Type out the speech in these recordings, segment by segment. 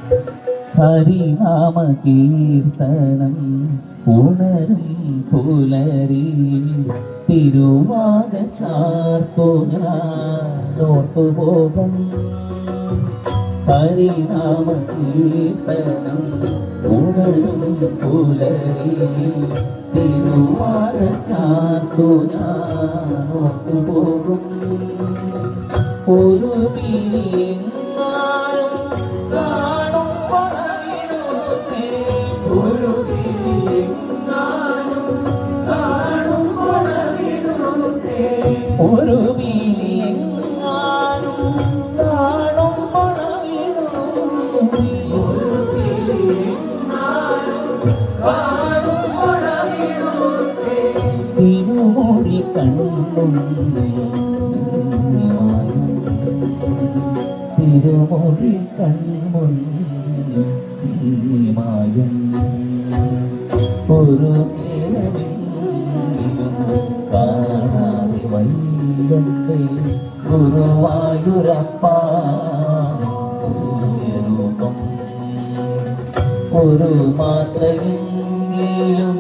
ഹരിനാമ കീർത്തനം ഉണരും പുലരി തിരുവാക ചാർത്തു ഞാനോർത്തുപോകും. ഹരിനാമ കീർത്തനം ഉണരും പുലരി തിരുവാക ചാർത്തു ഞാനോർത്തുപോകും. ഒരു പിരിയെങ്ങാനും കാണും പണവിടുത്തേ, ഒരു പിരിയെങ്ങാനും കാണും പണവിടുത്തേ, ഒരു പിരിയെങ്ങാനും കാണും പണവിടുത്തേ, ഒരു പിരിയെങ്ങാനും കാണും പണവിടുത്തേ, തിരുമുടി കണ്ണും തിരുമൊഴി കൺമുന്നിമായും ഒരു നേരമെങ്കിലും കാണാതെ വൈകത്തെ ഗുരുവായൂരപ്പ രൂപം ഒരു മാത്രയെങ്കിലും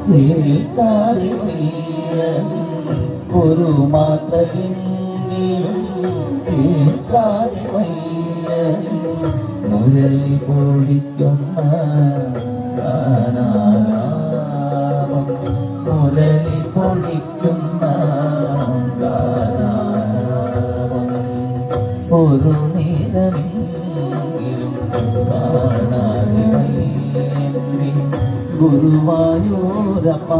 കേൾക്കാതെ വയ്യ, ഒരു മാത്രയെങ്കിലും കേൾക്കാതെ വയ്യ, മുരളി പൊഴിക്കുന്ന ഗാനാലാപം, മുരളി പൊഴിക്കുന്ന ഗാനാലാപം, ഒരു നേരമെങ്കിലും കാണാതെ വയ്യ ഗുരുവായൂരപ്പ